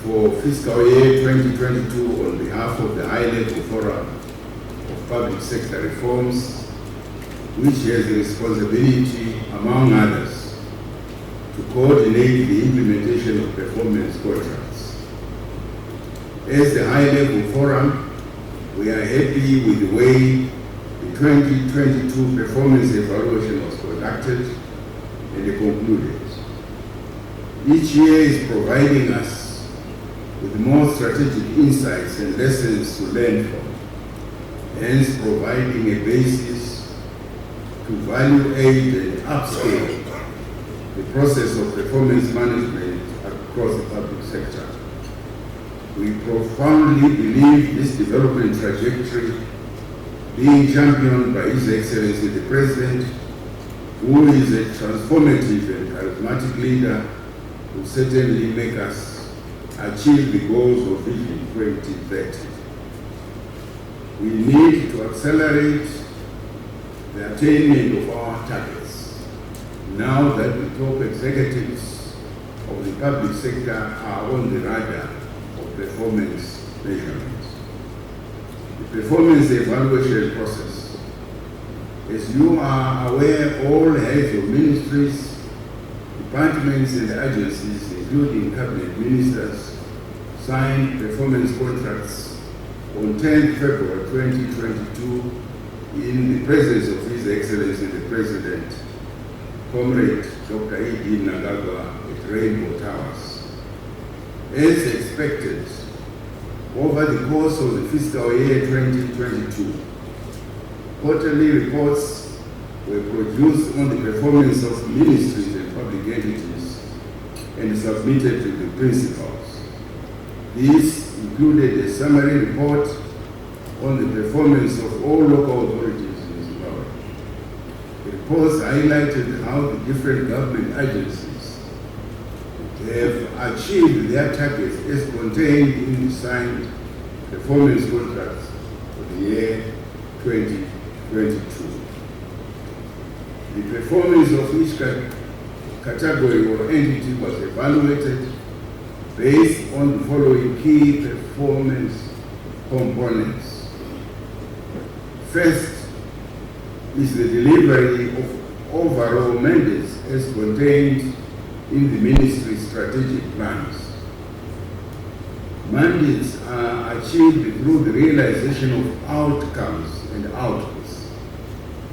for fiscal year 2022 on behalf of the High-Level Forum of Public Sector Reforms, which has the responsibility, among others, to coordinate the implementation of performance contracts. As the High-Level Forum, we are happy with the way the 2022 performance evaluation was conducted and concluded. Each year is providing us with more strategic insights and lessons to learn from, hence providing a basis to value aid and upscale the process of performance management across the public sector. We profoundly believe this development trajectory, being championed by His Excellency the President, who is a transformative and charismatic leader, will certainly make us achieve the goals of Vision 2030. We need to accelerate the attainment of our targets now that the top executives of the public sector are on the radar of performance measurement. The performance evaluation process. As you are aware, all heads of ministries, departments and agencies, including cabinet ministers, signed performance contracts on 10 February 2022 in the presence of His Excellency the President, Comrade Dr. E.D. Mnangagwa at Rainbow Towers. As expected, over the course of the fiscal year 2022, quarterly reports were produced on the performance of ministries and public entities and submitted to the principals. These included a summary report on the performance of all local authorities in Zimbabwe. The reports highlighted how the different government agencies have achieved their targets as contained in the signed performance contracts for the year 2022. The performance of each category or entity was evaluated based on the following key performance components. First is the delivery of overall mandates as contained in the ministry's strategic plans. Mandates are achieved through the realization of outcomes and outputs,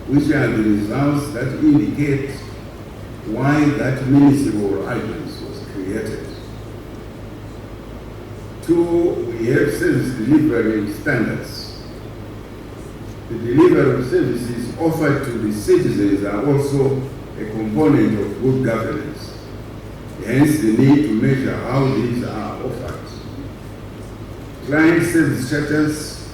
which are the results that indicate why that ministry or agency was created. Two, we have service delivery standards. The delivery of services offered to the citizens are also a component of good governance. Hence, the need to measure how these are offered. Client service charters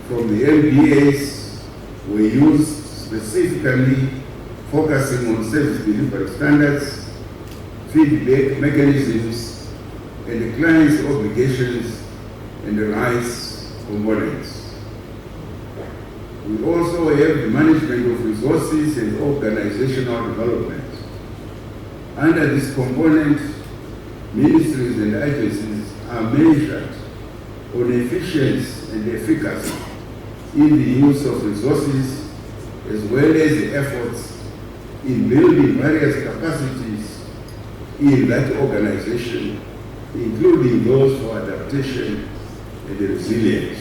from the MBAs were used specifically focusing on service delivery standards, feedback mechanisms, and the client's obligations and the rights components. We also have the management of resources and organizational development. Under this component, ministries and agencies are measured on efficiency and efficacy in the use of resources, as well as the efforts in building various capacities in that organization, including those for adaptation and resilience.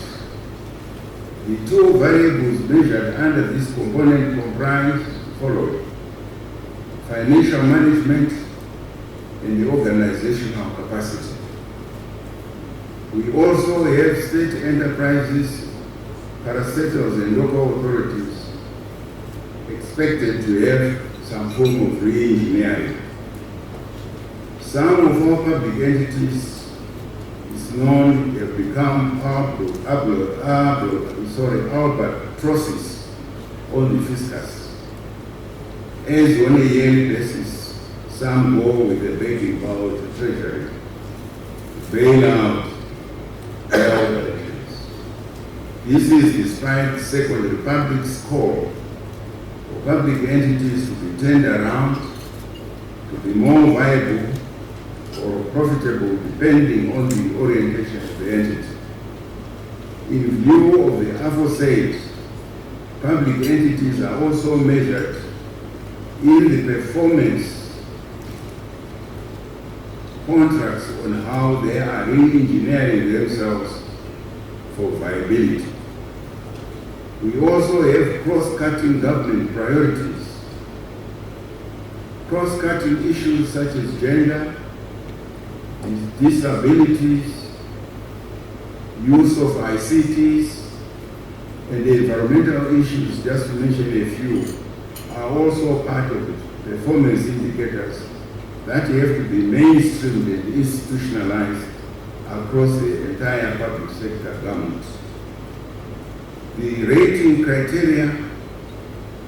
The two variables measured under this component comprise the following: financial management and the organizational capacity. We also have state enterprises, parastatals and local authorities expected to have some form of re-engineering. Some of our public entities is known have become albatrosses on the fiscus. As on a yearly basis, some go with a begging bowl to the treasury, bail out their operations. This is despite Second Republic's call for public entities to be turned around, to be more viable, or profitable depending on the orientation of the entity. In view of the aforesaid, public entities are also measured in the performance contracts on how they are re-engineering themselves for viability. We also have cross-cutting government priorities. Cross-cutting issues such as gender, disabilities, use of ICTs, and the environmental issues, just to mention a few, are also part of the performance indicators that have to be mainstreamed and institutionalized across the entire public sector government. The rating criteria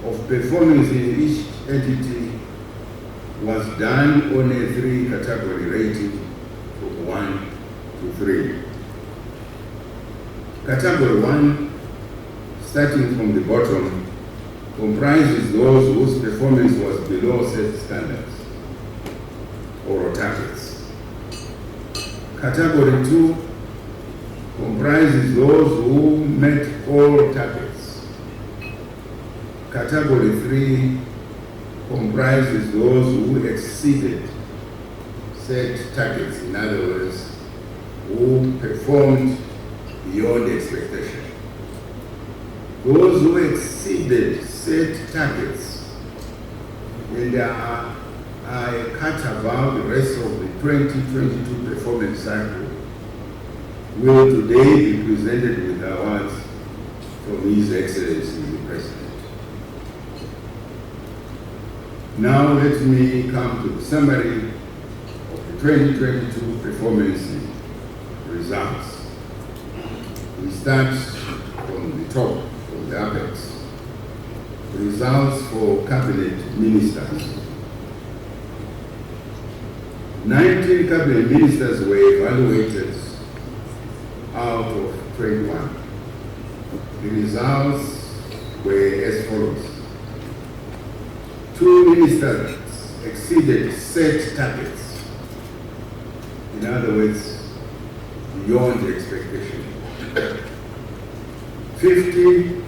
of performance in each entity was done on a 3-category rating from 1 to 3. Category 1, starting from the bottom, comprises those whose performance was below set standards or targets. Category 2 comprises those who met all targets. Category 3 comprises those who exceeded set targets, in other words, who performed beyond expectation. Those who exceeded set targets and are cut above the rest of the 2022 performance cycle will today be presented with awards from His Excellency the President. Now let me come to the summary of the 2022 performance results. We start from the top, from the apex. Results for cabinet ministers. 19 cabinet ministers were evaluated out of 21. The results were as follows. 2 ministers exceeded set targets. In other words, beyond expectation. 50,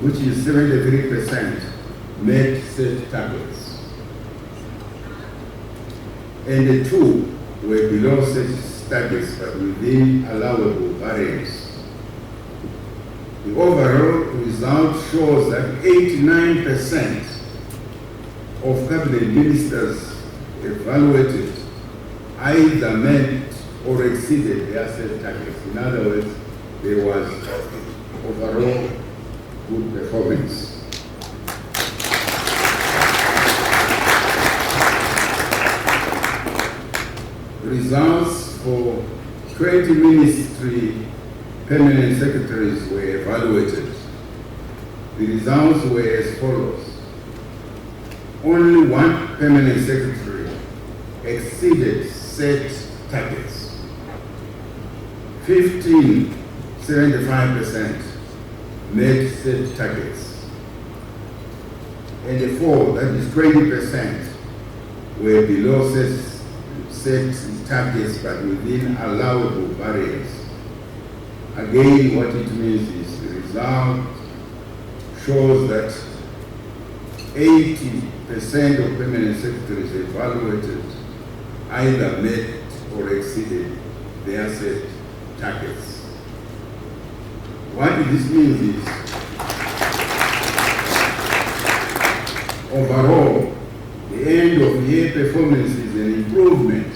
which is 73%, met set targets. And the 2 were below set targets but within allowable variance. The overall result shows that 89% of cabinet ministers evaluated either met or exceeded their set targets. In other words, there was overall good performance. Results for 20 ministry permanent secretaries were evaluated. The results were as follows. Only 1 permanent secretary exceeded set targets. 15, 75%, met set targets. And the 4, that is 20%, were below set targets but within allowable variance. Again, what it means is the result shows that 80% of permanent secretaries evaluated either met or exceeded their set targets. What this means is, overall, the end of year performance is an improvement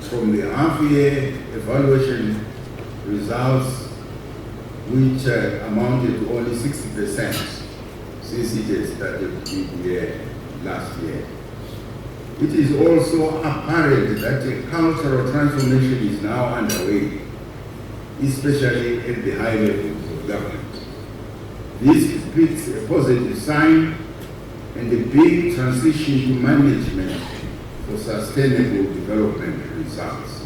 from the half-year evaluation results, which amounted to only 60% since it had started the year last year. It is also apparent that a cultural transformation is now underway, especially at the high levels of government. This depicts a positive sign and a big transition to management for sustainable development results.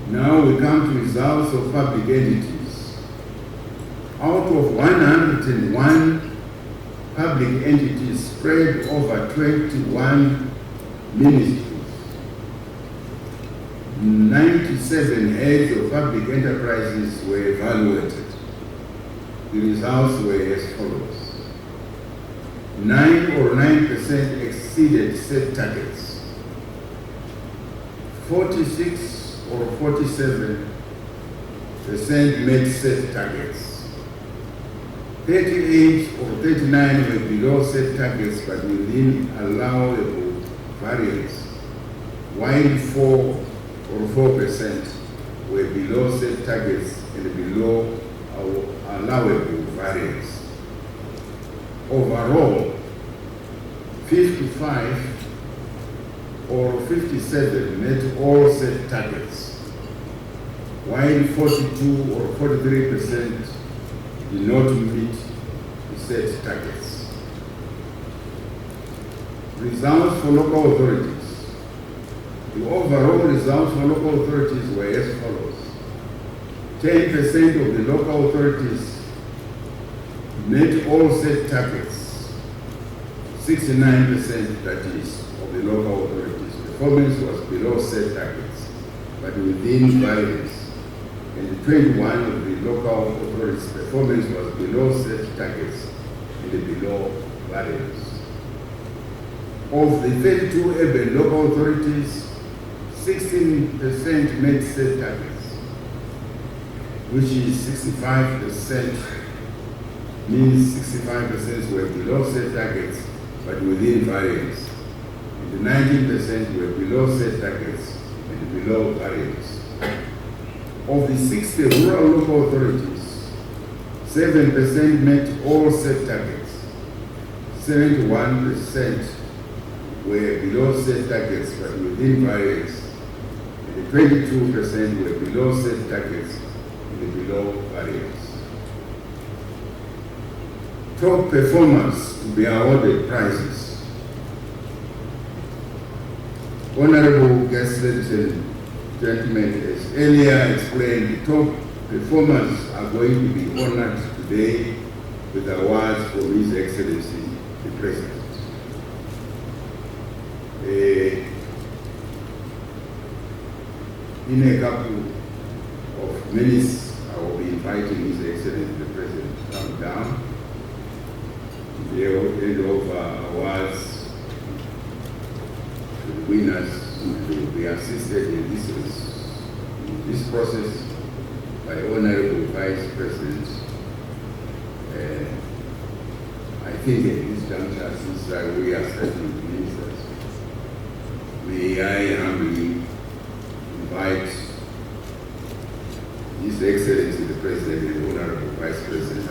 Now we come to results of public entities. Out of 101 public entities spread over 21 ministries. 97 heads of public enterprises were evaluated. The results were as follows. 9% exceeded set targets. 46 or 47% met set targets. 38 or 39 were below set targets but within allowable variance, while 4 or 4% were below set targets and below allowable variance. Overall, 55 or 57 met all set targets, while 42 or 43% did not meet the set targets. Results for local authorities. The overall results for local authorities were as follows. 10% of the local authorities met all set targets. 69%, that is, of the local authorities. Performance was below set targets, but within variance. And 21 of the local authorities' performance was below set targets and below variance. Of the 32 urban local authorities, 16% met set targets, which is 65%, means 65% were below set targets but within variance. And the 19% were below set targets and below variance. Of the 60 rural local authorities, 7% met all set targets, 71% were below set targets but within variance, and 22% were below set targets and below variance. Top performers to be awarded prizes. Honorable guests, ladies and gentlemen, as earlier explained, the top performers are going to be honored today with awards from His Excellency, the President. In a couple of minutes, I will be inviting His Excellency, the President, to come down. They will hand over awards to the winners who will be assisted in this process by Honorable Vice President. I think at this juncture, since we are starting with ministers, may I humbly invite His Excellency the President and Honorable Vice President